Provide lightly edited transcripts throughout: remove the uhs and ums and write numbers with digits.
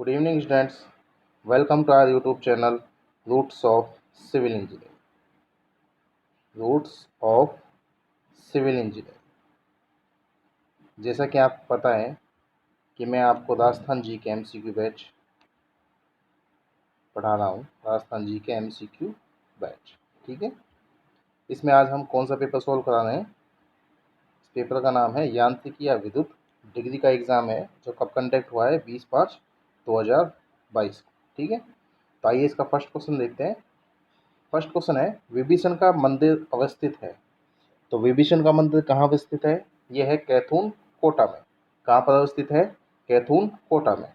Good evening, students. Welcome to our YouTube channel, Roots of Civil Engineering. Roots of Civil Engineering. जैसा कि आपको पता है कि मैं आपको राजस्थान जी के MCQ बैच पढ़ा रहा हूँ। राजस्थान जी के MCQ बैच, ठीक है। इसमें आज हम कौन सा पेपर सॉल्व करा रहे हैं? इस पेपर का नाम है यांत्रिकी या विद्युत। डिग्री का एग्ज़ाम है जो कब कंडक्ट हुआ है 20/5/2022, ठीक है। तो आइए इसका फर्स्ट क्वेश्चन देखते हैं। फर्स्ट क्वेश्चन है, विभीषण का मंदिर अवस्थित है। तो विभीषण का मंदिर कहाँ अवस्थित है? यह है कैथून कोटा में। कहाँ पर अवस्थित है? कैथून कोटा में।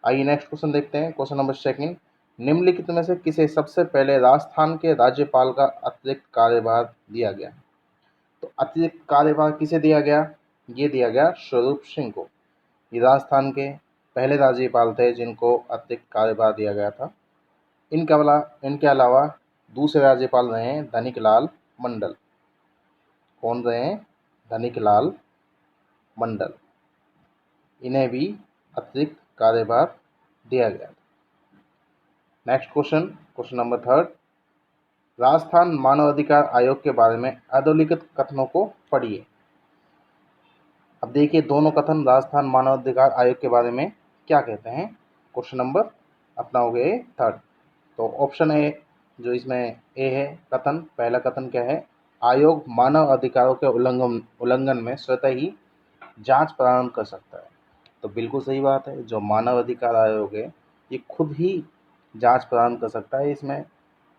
आइए नेक्स्ट क्वेश्चन देखते हैं। क्वेश्चन नंबर सेकंड, निम्नलिखित में से किसे सबसे पहले राजस्थान के राज्यपाल का अतिरिक्त कार्यभार दिया गया? तो अतिरिक्त कार्यभार किसे दिया गया? ये दिया गया स्वरूप सिंह को। ये राजस्थान के पहले राज्यपाल थे जिनको अतिरिक्त कार्यभार दिया गया था। इनके अलावा दूसरे राज्यपाल रहे हैं धनिक लाल मंडल। कौन रहे हैं? धनिक लाल मंडल। इन्हें भी अतिरिक्त कार्यभार दिया गया। Next question, question number third, Rajasthan मानव अधिकार आयोग के बारे में अधोलिखित कथनों को पढ़िए। अब देखिए दोनों कथन राजस्थान मानव अधिकार आयोग के बारे में क्या कहते हैं। क्वेश्चन नंबर अपना हो गया थर्ड। तो ऑप्शन ए जो इसमें ए है कथन, पहला कथन क्या है? आयोग मानव अधिकारों के उल्लंघन में स्वतः ही जांच प्रारंभ कर सकता है। तो बिल्कुल सही बात है, जो मानव अधिकार आयोग है ये खुद ही जांच प्रारंभ कर सकता है। इसमें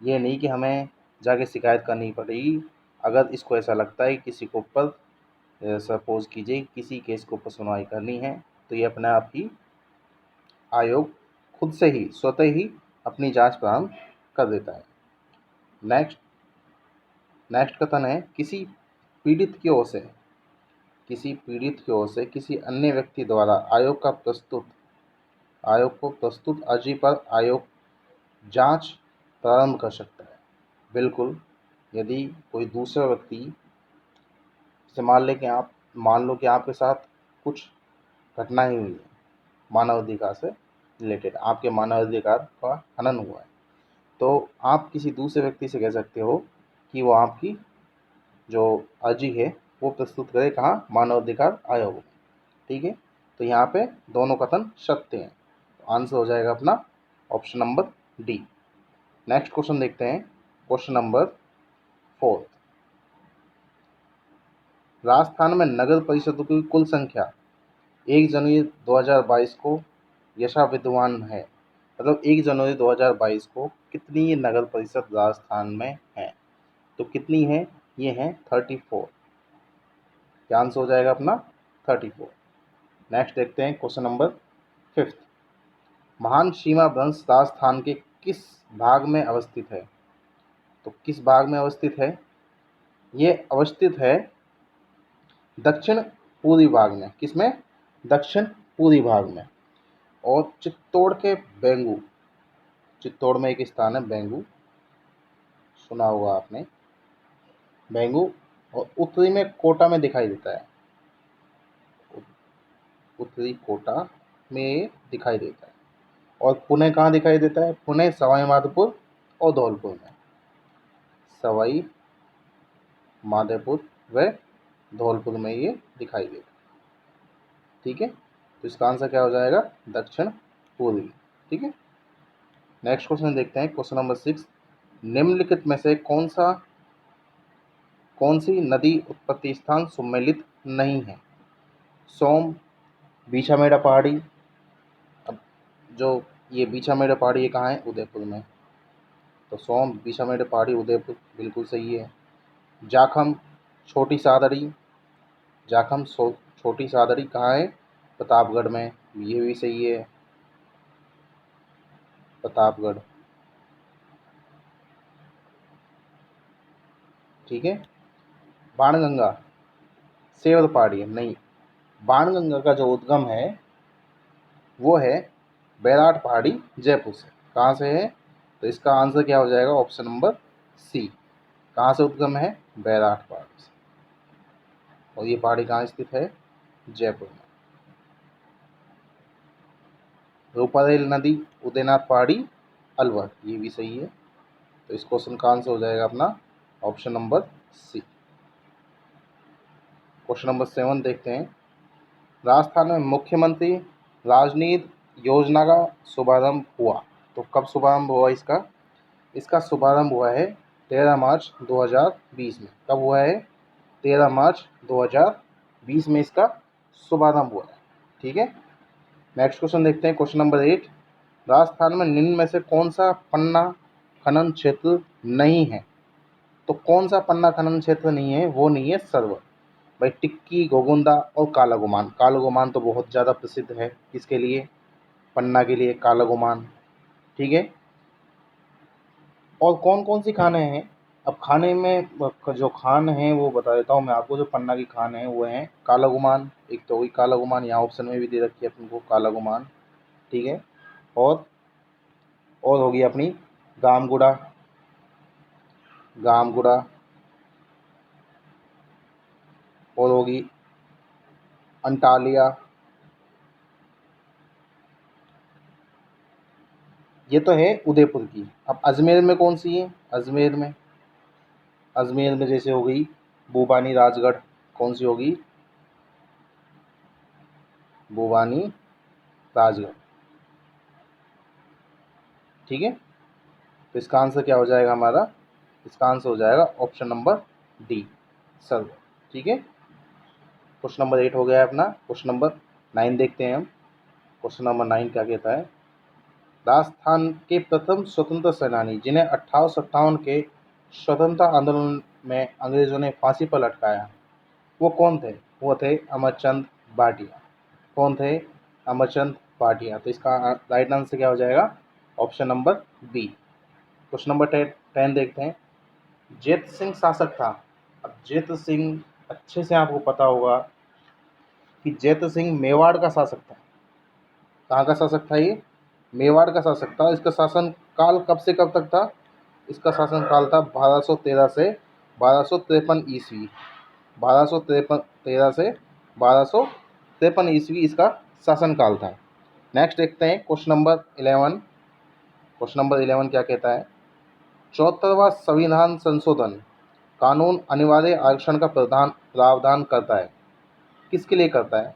ये नहीं कि हमें जाके शिकायत करनी पड़ेगी। अगर इसको ऐसा लगता है किसी को ऊपर सपोज कीजिए किसी केस के ऊपर सुनवाई करनी है तो ये अपने आप ही आयोग खुद से ही स्वतः ही अपनी जांच प्रारंभ कर देता है। नेक्स्ट कथन है, किसी पीड़ित की ओर से किसी अन्य व्यक्ति द्वारा आयोग को प्रस्तुत अर्जी पर आयोग जांच प्रारंभ कर सकता है। बिल्कुल, यदि कोई दूसरा व्यक्ति से मान लो कि आपके साथ कुछ घटना ही हुई है मानव अधिकार से रिलेटेड, आपके मानव अधिकार का हनन हुआ है, तो आप किसी दूसरे व्यक्ति से कह सकते हो कि वो आपकी जो अर्जी है वो प्रस्तुत करे कहाँ? मानव अधिकार आयोग में, ठीक है। तो यहाँ पे दोनों कथन सत्य हैं। तो आंसर हो जाएगा अपना option number D. Next question देखते हैं। क्वेश्चन नंबर फोर्थ, राजस्थान में नगर परिषदों की कुल संख्या 1 जनवरी 2022 को यशा विद्यमान है। मतलब 1 जनवरी 2022 को कितनी नगर परिषद राजस्थान में है? तो कितनी है? ये है 34। क्या आंसर हो जाएगा अपना? 34। नेक्स्ट देखते हैं क्वेश्चन नंबर फिफ्थ, महान सीमा भ्रंश राजस्थान के किस भाग में अवस्थित है? तो किस भाग में अवस्थित है? ये अवस्थित है दक्षिण पूर्वी भाग में। किसमें? दक्षिण पूर्वी भाग में। और चित्तौड़ में एक स्थान है बेंगू, सुना होगा आपने बेंगू। और उत्तरी में कोटा में दिखाई देता है। उत्तरी कोटा में दिखाई देता है। और पुणे कहाँ दिखाई देता है? पुणे सवाई माधोपुर और धौलपुर में। सवाई माधोपुर व धौलपुर में ये दिखाई देता है, ठीक है। तो इसका आंसर क्या हो जाएगा? दक्षिण पूर्वी, ठीक है। नेक्स्ट क्वेश्चन देखते हैं। क्वेश्चन नंबर 6, निम्नलिखित में से कौन सी नदी उत्पत्ति स्थान सम्मिलित नहीं है? सोम, बीछामेड़ा पहाड़ी। अब जो ये बीछामेड़ा पहाड़ी ये कहाँ है? उदयपुर में। तो सोम, बीछामेड़ा पहाड़ी, उदयपुर बिल्कुल सही है। जाखम, छोटी सादड़ी। छोटी सादड़ी कहाँ है? प्रतापगढ़ में। ये भी सही है, प्रतापगढ़, ठीक है। बाणगंगा सेवर पहाड़ी है नहीं, बाणगंगा का जो उद्गम है वो है बैराट पहाड़ी जयपुर से। कहाँ से है? तो इसका आंसर क्या हो जाएगा? Option number C. कहाँ से उद्गम है? बैराट पहाड़ी से। और ये पहाड़ी कहाँ स्थित है? जयपुर में। रूपारेल नदी, उदयनाथ पहाड़ी, अलवर, ये भी सही है। तो इस क्वेश्चन का आंसर हो जाएगा अपना option number C. Question number 7 देखते हैं। राजस्थान में मुख्यमंत्री राजनीति योजना का शुभारंभ हुआ, तो कब शुभारंभ हुआ इसका? इसका शुभारंभ हुआ है 13 मार्च 2020 में। कब हुआ है? 13 मार्च 2020 में इसका शुभारंभ हुआ है। ठीक है, नेक्स्ट क्वेश्चन देखते हैं। क्वेश्चन नंबर 8, राजस्थान में निम्न में से कौन सा पन्ना खनन क्षेत्र नहीं है? तो कौन सा पन्ना खनन क्षेत्र नहीं है? वो नहीं है सरवर। भाई टिक्की, गोगुंदा और काला गुमान। काला गुमान तो बहुत ज़्यादा प्रसिद्ध है, किसके लिए? पन्ना के लिए, काला गुमान। ठीक है, और कौन कौन सी खाने हैं? अब खाने में जो खान है वो बता देता हूँ मैं आपको। जो पन्ना की खान है वो है काला गुमान, एक तो वही काला गुमान, यहाँ ऑप्शन में भी दे रखी है अपन को काला गुमान। ठीक है, और होगी अपनी गामगुड़ा, गामगुड़ा, और होगी अंटालिया। ये तो है उदयपुर की। अब अजमेर में कौन सी है? अजमेर में जैसे हो गई भूबानी राजगढ़। कौन सी होगी? भूबानी राजगढ़। ठीक है, तो इसका आंसर क्या हो जाएगा हमारा? इसका आंसर हो जाएगा ऑप्शन नंबर डी, सर्व। ठीक है, क्वेश्चन नंबर 8 हो गया है अपना। क्वेश्चन नंबर 9 देखते हैं हम। क्वेश्चन नंबर 9 क्या कहता है? राजस्थान के प्रथम स्वतंत्र सेनानी जिन्हें 1857 के स्वतंत्रता आंदोलन में अंग्रेजों ने फांसी पर लटकाया, वो कौन थे? वो थे अमरचंद भाटिया। कौन थे? अमरचंद भाटिया। तो इसका राइट आंसर क्या हो जाएगा? Option number B. Question number 10 देखते हैं। जैत सिंह शासक था। अब जैत सिंह अच्छे से आपको पता होगा कि जैत सिंह मेवाड़ का शासक था। कहाँ का शासक था ये? मेवाड़ का शासक था। इसका शासन काल कब से कब तक था? इसका शासन काल था 1213 से 1253 ईस्वी। 1213 से 1253 ईस्वी इसका शासन काल था। नेक्स्ट देखते हैं क्वेश्चन नंबर 11। क्वेश्चन नंबर 11 क्या कहता है? 74वां संविधान संशोधन कानून अनिवार्य आरक्षण का प्रावधान करता है। किसके लिए करता है?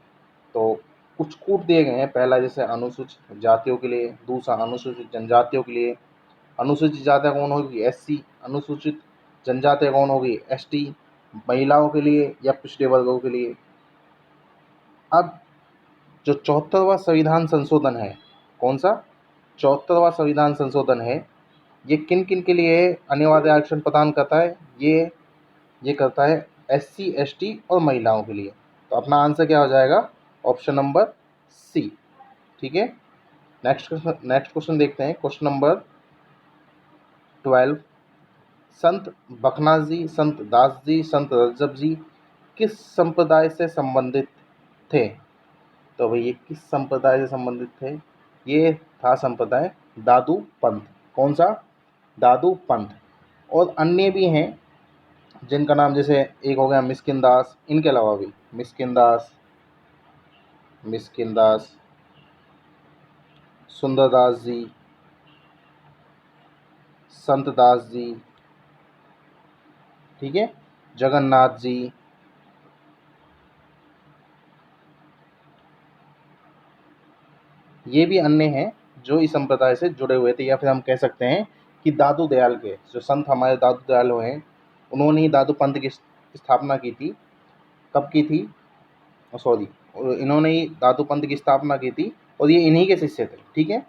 तो कुछ कूट दिए गए हैं। पहला जैसे अनुसूचित जातियों के लिए, दूसरा अनुसूचित जनजातियों के लिए। अनुसूचित जातियाँ कौन होगी? एससी। अनुसूचित जनजातियाँ कौन होगी? एसटी। महिलाओं के लिए या पिछड़े वर्गों के लिए। अब जो 74वां संविधान संशोधन है, कौन सा? 74वां संविधान संशोधन है, ये किन किन के लिए अनिवार्य आरक्षण प्रदान करता है? ये करता है एससी, एसटी और महिलाओं के लिए। तो अपना आंसर क्या हो जाएगा? Option number C. ठीक है, नेक्स्ट क्वेश्चन देखते हैं। Question number 12। संत बखनास जी, संत दास जी, संत रज्जब जी किस संप्रदाय से संबंधित थे? तो भाई ये किस संप्रदाय से संबंधित थे? ये था संप्रदाय दादू पंथ। कौन सा? दादू पंथ। और अन्य भी हैं जिनका नाम, जैसे एक हो गया मिस्किन दास, इनके अलावा भी मिस्किन दास, सुंदरदास जी, संत दास जी, ठीक है, जगन्नाथ जी, ये भी अन्य हैं जो इस संप्रदाय से जुड़े हुए थे। या फिर हम कह सकते हैं कि दादू दयाल के जो संत हमारे दादू दयाल हुए हैं, उन्होंने ही दादू पंथ की स्थापना की थी। कब की थी? सॉरी, इन्होंने ही दादू पंथ की स्थापना की थी और ये इन्हीं के शिष्य थे। ठीक है,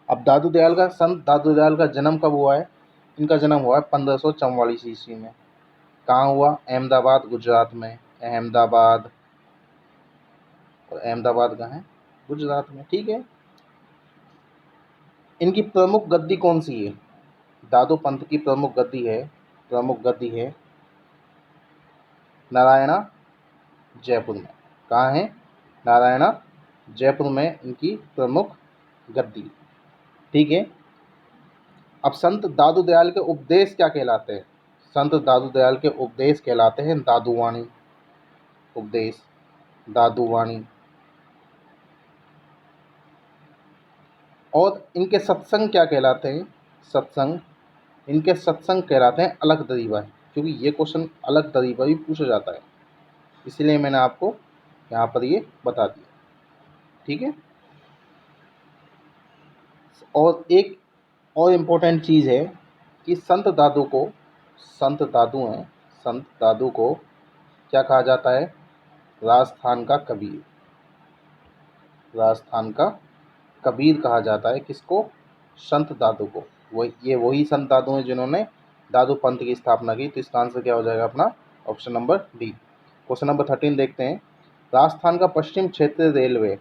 अब संत दादू दयाल का जन्म कब हुआ है? इनका जन्म हुआ है 1544 ईस्वी में। कहाँ हुआ? अहमदाबाद, गुजरात में। अहमदाबाद, और अहमदाबाद कहाँ है? गुजरात में। ठीक है, इनकी प्रमुख गद्दी कौन सी है? दादू पंथ की प्रमुख गद्दी है नारायणा, जयपुर में। कहाँ है? नारायणा, जयपुर में इनकी प्रमुख गद्दी। ठीक है, अब संत दादू दयाल के उपदेश क्या कहलाते हैं? संत दादू दयाल के उपदेश कहलाते हैं दादूवाणी। उपदेश दादूवाणी। और इनके सत्संग क्या कहलाते हैं? सत्संग, इनके सत्संग कहलाते हैं अलग दरीबा, क्योंकि ये क्वेश्चन अलग दरीबा भी पूछा जाता है, इसलिए मैंने आपको यहाँ पर ये बता दिया। ठीक है। और एक और इम्पोर्टेंट चीज़ है कि संत दादू को, संत दादू हैं, संत दादू को क्या कहा जाता है? राजस्थान का कबीर, राजस्थान का कबीर कहा जाता है। किसको? संत दादू को। वही संत दादू हैं जिन्होंने दादू पंथ की स्थापना की। तो इसका आंसर क्या हो जाएगा अपना? Option number D. Question number 13 देखते हैं। राजस्थान का पश्चिम क्षेत्रीय रेलवे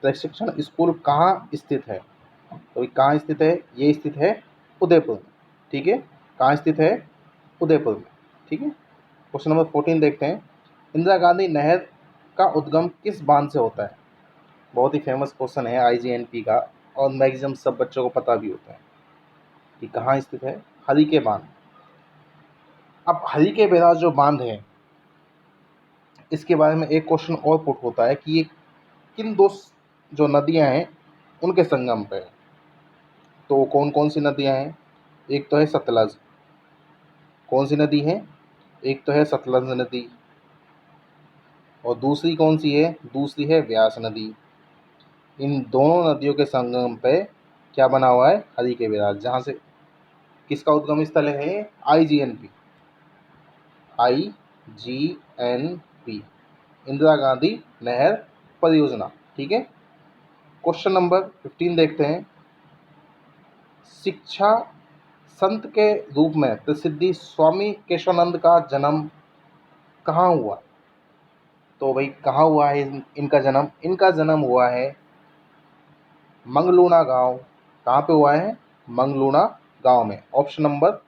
प्रशिक्षण स्कूल कहाँ स्थित है? तो कहाँ स्थित है? ये स्थित है उदयपुर में। ठीक है। कहाँ स्थित है? उदयपुर में। ठीक है। क्वेश्चन नंबर 14 देखते हैं। इंदिरा गांधी नहर का उद्गम किस बांध से होता है? बहुत ही फेमस क्वेश्चन है IGNP का, और मैक्सिमम सब बच्चों को पता भी होता है कि कहाँ स्थित है। हरिके बांध। अब हरिके बैराज जो बांध है, इसके बारे में एक क्वेश्चन और पुट होता है कि ये किन दो जो नदियां हैं उनके संगम पे है। तो कौन कौन सी नदियां हैं? एक तो है सतलज। कौन सी नदी है? एक तो है सतलज नदी, और दूसरी कौन सी है? दूसरी है व्यास नदी। इन दोनों नदियों के संगम पे क्या बना हुआ है? हरिके बैराज, जहाँ से किसका उद्गम स्थल है? IGNP, IGNP, इंदिरा गांधी नहर परियोजना। ठीक है। क्वेश्चन नंबर 15 देखते हैं। शिक्षा संत के रूप में प्रसिद्धि स्वामी केशवानंद का जन्म कहाँ हुआ? तो भाई कहाँ हुआ है इनका जन्म? इनका जन्म हुआ है मंगलूना गांव। कहाँ पे हुआ है? मंगलूना गांव में। Option number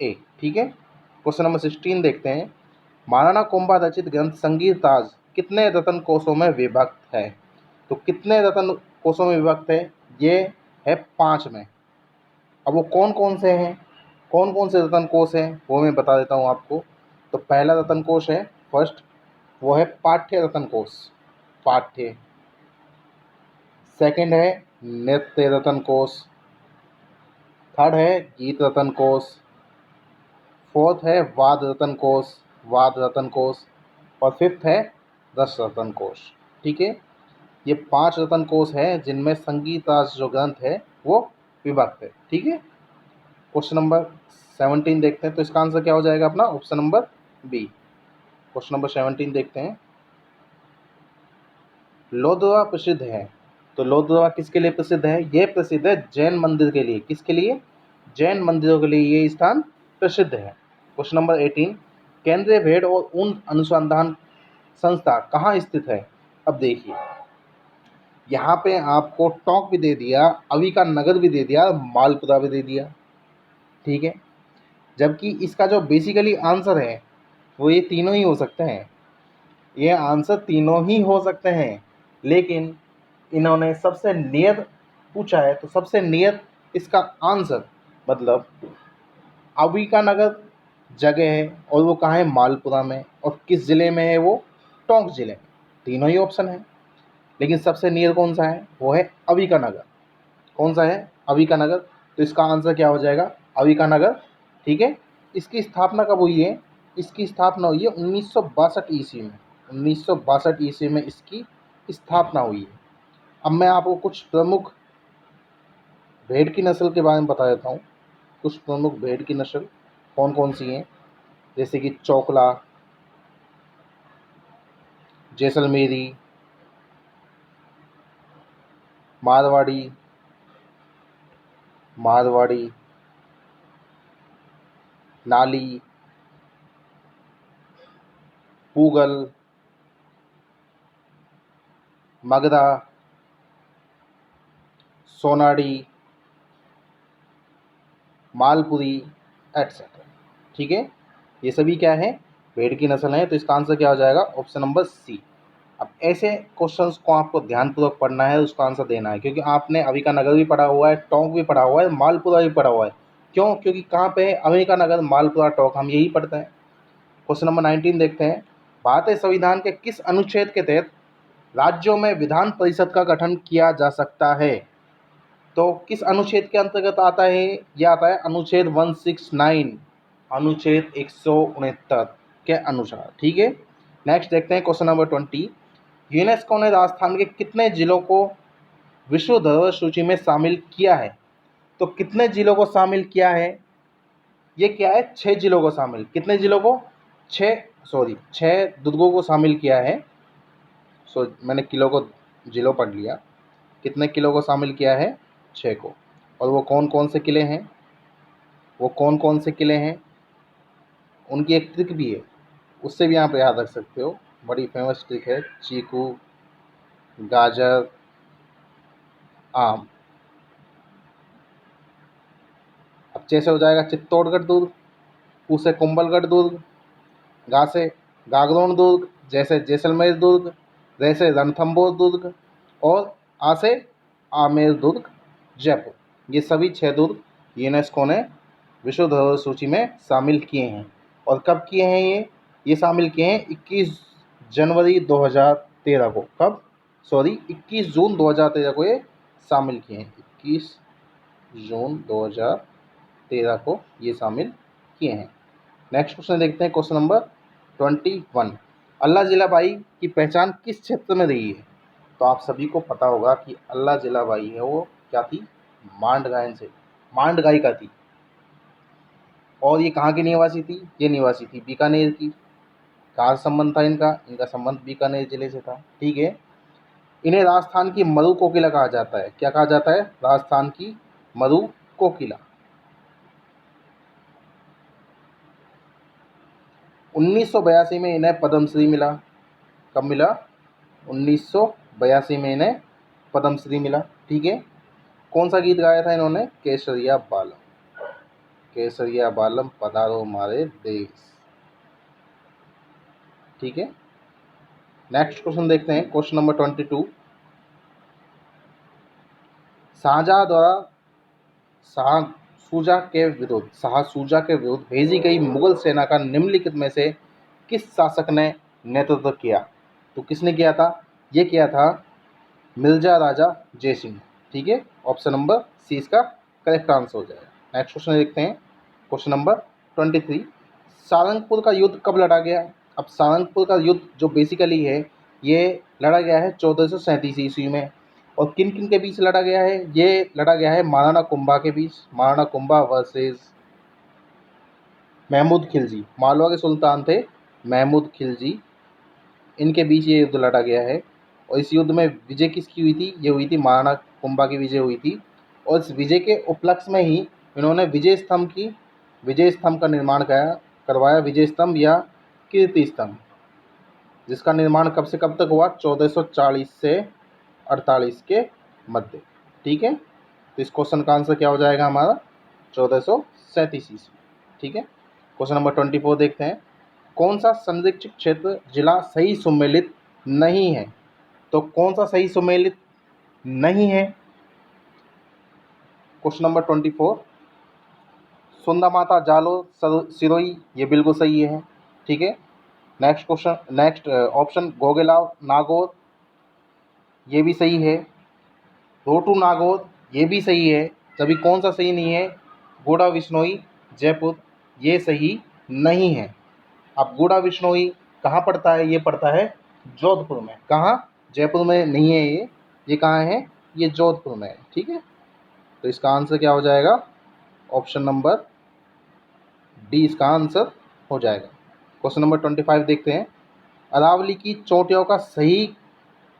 A. ठीक है। क्वेश्चन नंबर 16 देखते हैं। महाराणा कुंभा रचित ग्रंथ संगीत ताज कितने रत्न कोशों में विभक्त है? तो कितने रत्न कोशों में विभक्त है? ये है 5 में। अब वो कौन कौन से हैं, कौन कौन से रत्न कोश हैं, वो मैं बता देता हूँ आपको। तो पहला रत्न कोश है, फर्स्ट, वो है पाठ्य रत्न कोश, पाठ्य। सेकंड है नृत्य रत्न कोश। थर्ड है गीत रत्न कोश। फोर्थ है वाद रत्न कोश, वाद रत्न कोश। और फिफ्थ है रस रत्न कोश। ठीक है। ये 5 रत्न कोश है जिनमें संगीत राज जो ग्रंथ है वो विभक्त है। ठीक है। क्वेश्चन नंबर 17 देखते हैं। तो इसका आंसर क्या हो जाएगा अपना? Option number B. Question number 17 देखते हैं। लोधवा प्रसिद्ध है। तो लोधवा किसके लिए प्रसिद्ध है? ये प्रसिद्ध है जैन मंदिर के लिए। किसके लिए? जैन मंदिरों के लिए ये स्थान प्रसिद्ध है। Question number 18। केंद्रीय भेड़ और ऊन अनुसंधान संस्था कहाँ स्थित है? अब देखिए, यहाँ पे आपको टोंक भी दे दिया, अविका नगर भी दे दिया, मालपुरा भी दे दिया। ठीक है। जबकि इसका जो बेसिकली आंसर है वो ये तीनों ही हो सकते हैं। ये आंसर तीनों ही हो सकते हैं, लेकिन इन्होंने सबसे नियत पूछा है, तो सबसे नियत इसका आंसर मतलब अविका नगर जगह है, और वो कहाँ है? मालपुरा में। और किस ज़िले में है वो? टोंक ज़िले में। तीनों ही ऑप्शन है, लेकिन सबसे नियर कौन सा है? वो है अविका नगर। कौन सा है? अविका नगर। तो इसका आंसर क्या हो जाएगा? अविका नगर। ठीक है। इसकी स्थापना कब हुई है? इसकी स्थापना हुई है 1962 ईस्वी में। 1962 ईस्वी में इसकी स्थापना हुई है। अब मैं आपको कुछ प्रमुख भेड़ की नस्ल के बारे में बता देता हूँ। कुछ प्रमुख भेड़ की नस्ल कौन कौन सी हैं, जैसे कि चौकला, जैसलमेरी, मारवाड़ी, मारवाड़ी, नाली, पूगल, मगधा, सोनाड़ी, मालपुरी, एटसेट्रा। ठीक है। ये सभी क्या है? भेड़ की नस्ल है। तो इसका आंसर क्या हो जाएगा? Option number C. अब ऐसे क्वेश्चंस को आपको ध्यानपूर्वक पढ़ना है, उसका आंसर देना है, क्योंकि आपने अविका नगर भी पढ़ा हुआ है, टोंक भी पढ़ा हुआ है, मालपुरा भी पढ़ा हुआ है। क्यों? क्योंकि कहाँ पे है? अविका नगर, मालपुरा, टोंक, हम यही पढ़ते हैं। क्वेश्चन नंबर 19 देखते हैं। भारतीय संविधान के किस अनुच्छेद के तहत राज्यों में विधान परिषद का गठन किया जा सकता है? तो किस अनुच्छेद के अंतर्गत आता है? ये आता है अनुच्छेद 169, अनुच्छेद 169 के अनुसार। ठीक है, नेक्स्ट देखते हैं क्वेश्चन नंबर 20। यूनेस्को ने राजस्थान के कितने जिलों को विश्व धरोहर सूची में शामिल किया है? तो कितने जिलों को शामिल किया है? ये क्या है? 6 जिलों को शामिल। कितने जिलों को? 6 दुर्गों को शामिल किया है। मैंने किलो को जिलों पढ़ लिया। कितने किलो को शामिल किया है? 6 को। और वो कौन कौन से किले हैं? उनकी एक ट्रिक भी है, उससे भी यहाँ पे याद रख सकते हो। बड़ी फेमस ट्रिक है, चीकू, गाजर, आम। अब जैसे हो जाएगा चित्तौड़गढ़ दुर्ग, उसे कुंभलगढ़ दुर्ग, गा से गागरोन दुर्ग, जैसे जैसलमेर दुर्ग, जैसे रणथंभौर दुर्ग, और आ से आमेर दुर्ग जयपुर। ये सभी 6 दुर्ग यूनेस्को ने विश्व धरोहर सूची में शामिल किए हैं। और कब किए हैं ये शामिल किए हैं 21 जनवरी 2013 को। कब? 21 जून 2013 को ये शामिल किए हैं। 21 जून 2013 को ये शामिल किए हैं। नेक्स्ट क्वेश्चन देखते हैं, क्वेश्चन नंबर 21। अल्लाह जिलाबाई की पहचान किस क्षेत्र में रही है? तो आप सभी को पता होगा कि अल्लाह जिलाबाई है वो क्या थी? मांड गायिका थी। और ये कहाँ की निवासी थी? ये निवासी थी बीकानेर की। कहाँ से संबंध था इनका? इनका संबंध बीकानेर जिले से था। ठीक है, इन्हें राजस्थान की मरु कोकिला कहा जाता है। क्या कहा जाता है? राजस्थान की मरु कोकिला। 1982 में इन्हें पद्मश्री मिला। कब मिला? 1982 में इन्हें पद्मश्री मिला। ठीक है, कौन सा गीत गाया था इन्होंने? केसरिया बालम, केसरिया बालम पधारो मारे देश। ठीक है, नेक्स्ट क्वेश्चन देखते हैं, क्वेश्चन नंबर 22। शाहजहां द्वारा शाह के विरुद्ध भेजी गई मुगल सेना का निम्नलिखित में से किस शासक ने नेतृत्व किया? तो किसने किया था? ये किया था मिर्जा राजा जयसिंह। ठीक है, ऑप्शन नंबर सी इसका करेक्ट आंसर हो जाएगा। नेक्स्ट क्वेश्चन देखते हैं, क्वेश्चन नंबर 23। सारंगपुर का युद्ध कब लड़ा गया? अब सारंगपुर का युद्ध जो बेसिकली है ये लड़ा गया है 1437 ईस्वी में। और किन किन के बीच लड़ा गया है? ये लड़ा गया है महाराणा कुंभा के बीच। महाराणा कुंभा वर्सेस महमूद खिलजी। मालवा के सुल्तान थे महमूद खिलजी, इनके बीच ये युद्ध लड़ा गया है। और इस युद्ध में विजय किसकी हुई थी? ये हुई थी महाराणा कुंभा की विजय हुई थी। और इस विजय के उपलक्ष्य में ही इन्होंने विजय स्तंभ का निर्माण करवाया। विजय स्तंभ या कीर्ति स्तंभ, जिसका निर्माण कब से कब तक हुआ? 1440 से 48 के मध्य। ठीक है, तो इस क्वेश्चन का आंसर क्या हो जाएगा हमारा? 1437 ईस्वी। ठीक है, क्वेश्चन नंबर 24 देखते हैं। कौन सा संरक्षित क्षेत्र जिला सही सुमेलित नहीं है? तो कौन सा सही सुमेलित नहीं है? क्वेश्चन नंबर 24, सुंदरमाता जालोर सिरोही, ये बिल्कुल सही है। ठीक है, नेक्स्ट ऑप्शन गोगेलाव नागौर, ये भी सही है। रोटू नागौर, ये भी सही है। तभी कौन सा सही नहीं है? गोड़ा बिश्नोई जयपुर, ये सही नहीं है। अब गोड़ा बिश्नोई कहाँ पड़ता है? ये पड़ता है जोधपुर में। कहाँ? जयपुर में नहीं है ये कहाँ है? ये जोधपुर में है। ठीक है, तो इसका आंसर क्या हो जाएगा? ऑप्शन नंबर डी इसका आंसर हो जाएगा। क्वेश्चन नंबर 25 देखते हैं। अरावली की चोटियों का सही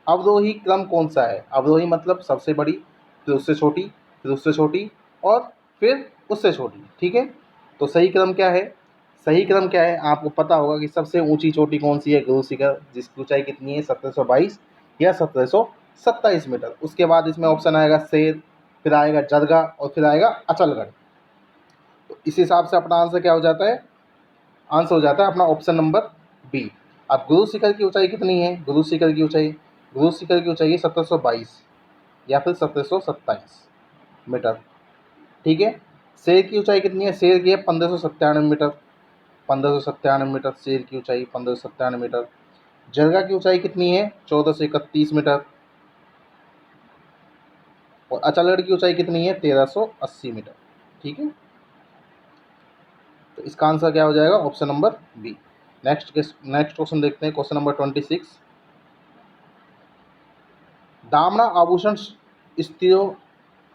अवरोही क्रम कौन सा है? अवरोही मतलब सबसे बड़ी, फिर उससे छोटी, फिर उससे छोटी, और फिर उससे छोटी। ठीक है, तो सही क्रम क्या है? सही क्रम क्या है? आपको पता होगा कि सबसे ऊंची चोटी कौन सी है? गुरु शिखर, जिसकी ऊंचाई कितनी है? 1722 या 1727 मीटर। उसके बाद इसमें ऑप्शन आएगा शेर, फिर आएगा जरगा, और फिर आएगा अचलगढ़। तो इस हिसाब से अपना आंसर क्या हो जाता है? आंसर हो जाता है अपना ऑप्शन नंबर बी। अब गुरु शिखर की ऊंचाई कितनी है? गुरु शिखर की ऊंचाई है 1722 या फिर 1727 मीटर। ठीक है, शेर की ऊंचाई कितनी है? शेर की है 1597 मीटर। 1597 मीटर शेर की ऊंचाई, 1597 मीटर। जरगा की ऊंचाई कितनी है? 1431 मीटर। और अचलगढ़ की ऊंचाई कितनी है? 1380 मीटर। ठीक है, तो इसका आंसर क्या हो जाएगा? Option number B. Next question देखते हैं, क्वेश्चन नंबर 26। दामना आभूषण स्त्रियों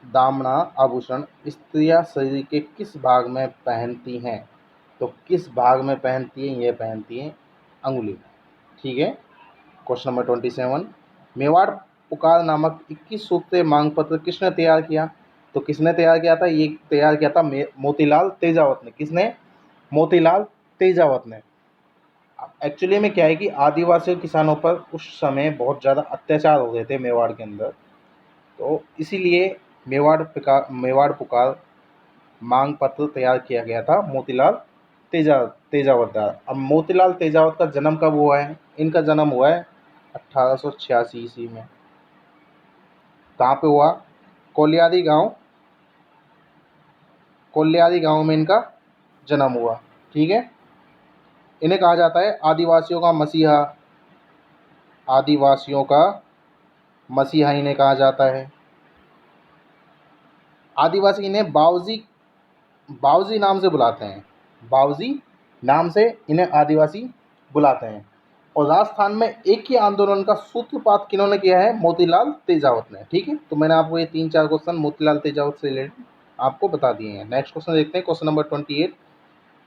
दामना आभूषण स्त्रियां शरीर के किस भाग में पहनती हैं? तो किस भाग में पहनती हैं? ये पहनती हैं अंगुली में। ठीक है, क्वेश्चन नंबर 27। मेवाड़ पुकार नामक 21 सूत्रीय मांग पत्र किसने तैयार किया? तो किसने तैयार किया था? ये तैयार किया था मोतीलाल तेजावत ने। किसने? मोतीलाल तेजावत ने। एक्चुअली में क्या है कि आदिवासी किसानों पर उस समय बहुत ज़्यादा अत्याचार हो रहे थे मेवाड़ के अंदर, तो इसीलिए मेवाड़ पुकार मांग पत्र तैयार किया गया था मोतीलाल तेजावत द्वारा। अब मोतीलाल तेजावत का जन्म कब हुआ है? इनका जन्म हुआ है 1886 ईस्वी में। कहाँ पे हुआ? कोलियारी गांव में इनका जन्म हुआ। ठीक है, इन्हें कहा जाता है आदिवासियों का मसीहा। आदिवासियों का मसीहा इन्हें कहा जाता है। आदिवासी इन्हें बावजी बावजी नाम से बुलाते हैं। बावजी नाम से इन्हें आदिवासी बुलाते हैं। और राजस्थान में एक ही आंदोलन का सूत्रपात किन्होंने किया है? मोतीलाल तेजावत ने। ठीक है, तो मैंने आपको ये 3-4 क्वेश्चन मोतीलाल तेजावत से रिलेटेड आपको बता दिए हैं। नेक्स्ट क्वेश्चन देखते हैं, क्वेश्चन नंबर 28।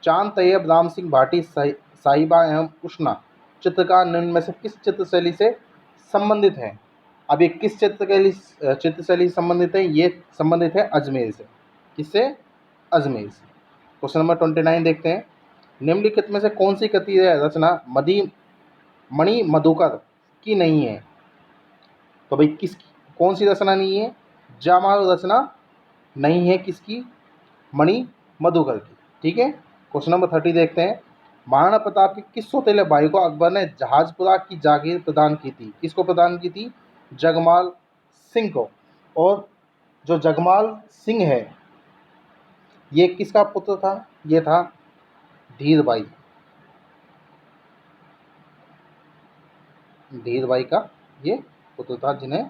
चांद तैयब राम सिंह भाटी साहिबा एवं उष्णा चित्रकार निम्न में से किस चित्रशैली से संबंधित है? अब ये किस चित्रशैली से संबंधित है? ये संबंधित है अजमेर से। किससे? अजमेर से। क्वेश्चन नंबर 29 देखते हैं। निम्नलिखित में से कौन सी कृति रचना मणि मधुकर की नहीं है? तो भाई कौन सी रचना नहीं है? जामाल रचना नहीं है किसकी? मणि मधुकर की। ठीक है, क्वेश्चन नंबर 30 देखते हैं। महाराणा प्रताप के किस सौतेले भाई को अकबर ने जहाजपुरा की जागीर प्रदान की थी? किसको प्रदान की थी? जगमाल सिंह को। और जो जगमाल सिंह है ये किसका पुत्र था? ये था धीरबाई। धीरबाई का ये पुत्र था जिन्हें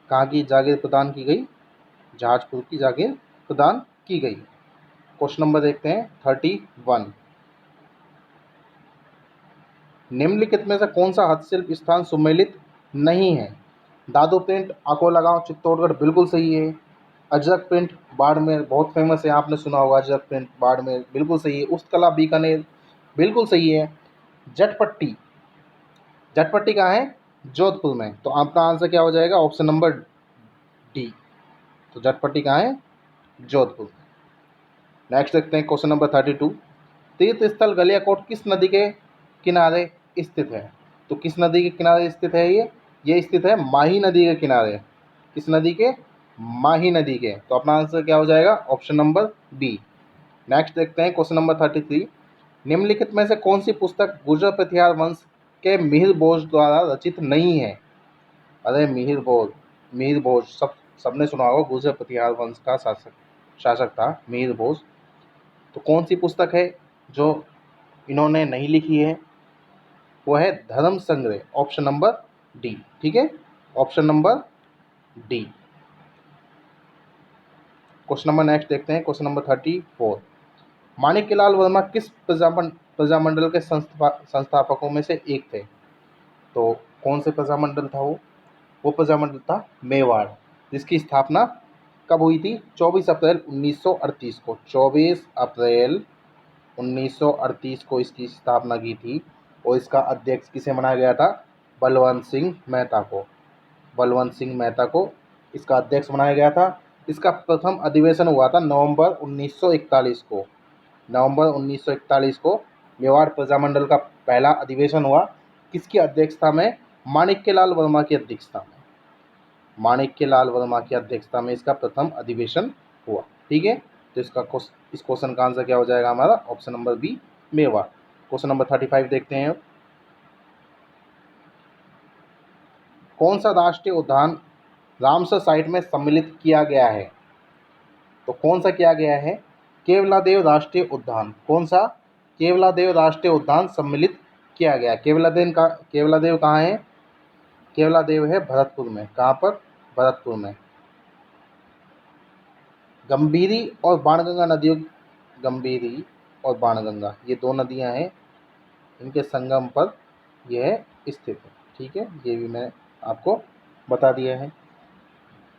कहाँ की जागीर प्रदान की गई? जहाजपुर की जागीर प्रदान की गई। क्वेश्चन नंबर देखते हैं 31। निम्नलिखित में से कौन सा हस्तशिल्प स्थान सुमेलित नहीं है? दादू प्रिंट अकोला गांव चित्तौड़गढ़ बिल्कुल सही है। अजरक प्रिंट बाड़मेर बहुत फेमस है, आपने सुना होगा अजरक प्रिंट बाड़मेर बिल्कुल सही है। उस्तकला बीकानेर बिल्कुल सही है। जटपट्टी जटपट्टी कहाँ है? जोधपुर में। तो आपका आंसर क्या हो जाएगा? Option number D. तो जटपट्टी कहाँ है? जोधपुर। नेक्स्ट देखते हैं क्वेश्चन नंबर 32। तीर्थ स्थल गलियाकोट किस नदी के किनारे स्थित है? तो किस नदी के किनारे स्थित है ये स्थित है माही नदी के किनारे। किस नदी के? माही नदी के। तो अपना आंसर क्या हो जाएगा? Option number B. नेक्स्ट देखते हैं क्वेश्चन नंबर 33। निम्नलिखित में से कौन सी पुस्तक गुर्जर प्रतिहार वंश के मिहिर भोज द्वारा रचित नहीं है? अरे मिहिर भोज सबने सुना होगा, गुर्जर प्रतिहार वंश का शासक था मिहिर भोज। तो कौन सी पुस्तक है जो इन्होंने नहीं लिखी है? वो है धर्म संग्रह। Option number D. ठीक है, option number D. Question number next देखते हैं, क्वेश्चन नंबर 34। माणिक्यलाल वर्मा किस प्रजामंडल के संस्थापकों में से एक थे? तो कौन से प्रजामंडल था वो प्रजामंडल था मेवाड़, जिसकी स्थापना कब हुई थी? 24 अप्रैल 1938 को। 24 अप्रैल 1938 को इसकी स्थापना की थी। और इसका अध्यक्ष किसे बनाया गया था? बलवंत सिंह मेहता को। बलवंत सिंह मेहता को इसका अध्यक्ष बनाया गया था। इसका प्रथम अधिवेशन हुआ था नवंबर 1941 को। नवंबर 1941 को मेवाड़ प्रजामंडल का पहला अधिवेशन हुआ। किसकी अध्यक्षता में? माणिक्यलाल वर्मा की अध्यक्षता में। माणिक्यलाल वर्मा की अध्यक्षता में इसका प्रथम अधिवेशन हुआ। ठीक है, तो इस क्वेश्चन का आंसर क्या हो जाएगा हमारा? Option number B, Mewar. Question number 35 देखते हैं। कौन सा राष्ट्रीय उद्यान रामसर साइट में सम्मिलित किया गया है? तो कौन सा किया गया है? केवलादेव राष्ट्रीय उद्यान। कौन सा? केवलादेव राष्ट्रीय उद्यान सम्मिलित किया गया। केवलादेव कहाँ है? केवलादेव है भरतपुर में। कहाँ पर? भरतपुर में। गंभीरी और बाणगंगा नदियों, गंभीरी और बाणगंगा ये दो नदियां हैं, इनके संगम पर यह स्थित है। ठीक है, ये भी मैं आपको बता दिया है।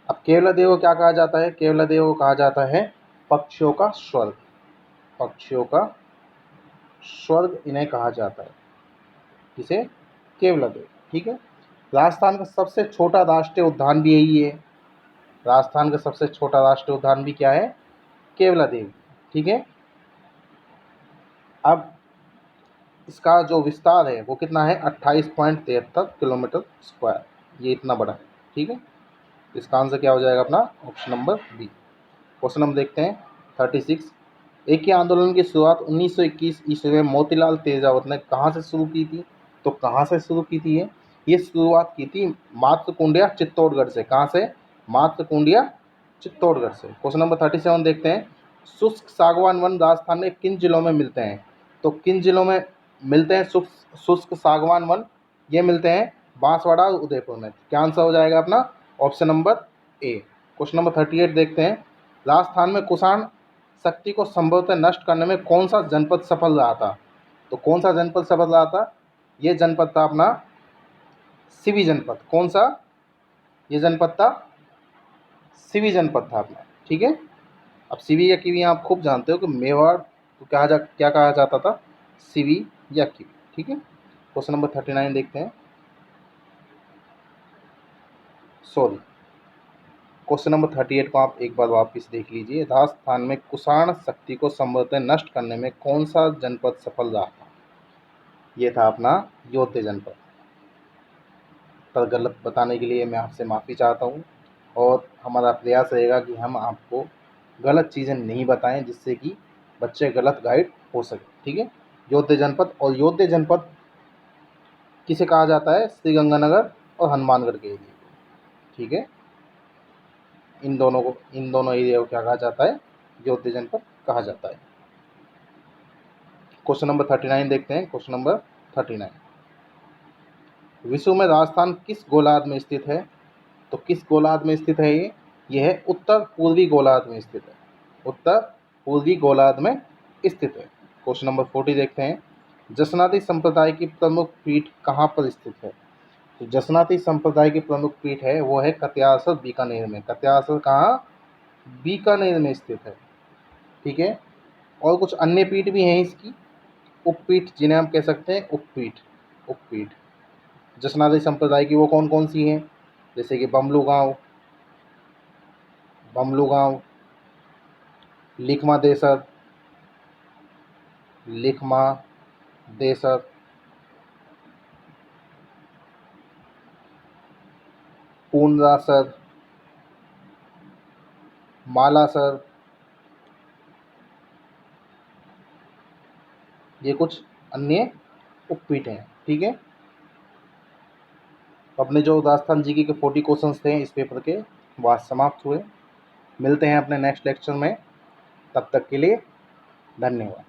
अब केवलादेव को क्या कहा जाता है? केवलादेव को कहा जाता है पक्षियों का स्वर्ग, पक्षियों का स्वर्ग इन्हें कहा जाता है, किसे? केवलादेव। ठीक है। राजस्थान का सबसे छोटा राष्ट्रीय उद्यान भी यही है, राजस्थान का सबसे छोटा राष्ट्रीय उद्यान भी क्या है? केवलादेव। ठीक है। अब इसका जो विस्तार है वो कितना है? 28.73 किलोमीटर स्क्वायर, ये इतना बड़ा है। ठीक है, इसका आंसर क्या हो जाएगा अपना? Option number B. Question number देखते हैं 36। एक ही आंदोलन की शुरुआत 1921 ईस्वी में मोतीलाल तेजावत ने कहाँ से शुरू की थी? तो कहाँ से शुरू की थी ये शुरुआत की थी मातृकुंडिया चित्तौड़गढ़ से। कहाँ से? मातृकुंडिया चित्तौड़गढ़ से। क्वेश्चन नंबर 37 देखते हैं। शुष्क सागवान वन राजस्थान में किन जिलों में मिलते हैं? तो किन जिलों में मिलते हैं शुष्क सागवान वन? ये मिलते हैं बांसवाड़ा और उदयपुर में। क्या आंसर हो जाएगा अपना? Option number A. Question number 38 देखते हैं। राजस्थान में कुषाण शक्ति को संभवतः नष्ट करने में कौन सा जनपद सफल रहा था? तो कौन सा जनपद सफल रहा था? ये जनपद था अपना सिवी जनपद। कौन सा? ये जनपद था सिवी जनपद था अपना। ठीक है। अब सिवी या किवी आप खूब जानते हो कि मेवाड़ को क्या कहा जाता था? सिवी या किवी। ठीक है। क्वेश्चन नंबर 39 देखते हैं। सॉरी, क्वेश्चन नंबर 38 को आप एक बार वापस देख लीजिए। राजस्थान में कुषाण शक्ति को संभवतः नष्ट करने में कौन सा जनपद सफल रहा था? ये था अपना योध्या जनपद। पर गलत बताने के लिए मैं आपसे माफ़ी चाहता हूँ, और हमारा प्रयास रहेगा कि हम आपको गलत चीज़ें नहीं बताएं जिससे कि बच्चे गलत गाइड हो सके। ठीक है। योध्या जनपद, और योध्या जनपद किसे कहा जाता है? श्रीगंगानगर और हनुमानगढ़ के एरिया को। ठीक है, इन दोनों एरिया को क्या कहा जाता है? योध्या जनपद कहा जाता है। क्वेश्चन नंबर 39 देखते हैं। क्वेश्चन नंबर 39, विश्व में राजस्थान किस गोलार्ध में स्थित है? तो किस गोलार्ध में स्थित है ये? यह है उत्तर पूर्वी गोलार्ध में स्थित है, उत्तर पूर्वी गोलार्ध में स्थित है। क्वेश्चन नंबर 40 देखते हैं। जसनाती संप्रदाय की प्रमुख पीठ कहाँ पर स्थित है? तो जसनाती संप्रदाय की प्रमुख पीठ है वो है कत्यासर बीकानेर में। कत्यासर कहाँ? बीकानेर में स्थित है। ठीक है। और कुछ अन्य पीठ भी हैं इसकी, उपपीठ, जिन्हें हम कह सकते हैं उपपीठ। उपपीठ जसनाती संप्रदाय की वो कौन कौन सी हैं? जैसे कि बमलू गांव, लिखमा देसर, पूर्णरासर, मालासर, ये कुछ अन्य उपपीठ हैं। ठीक है। अपने जो राजस्थान जीके के 40 क्वेश्चंस थे इस पेपर के, वह समाप्त हुए। मिलते हैं अपने नेक्स्ट लेक्चर में, तब तक के लिए धन्यवाद।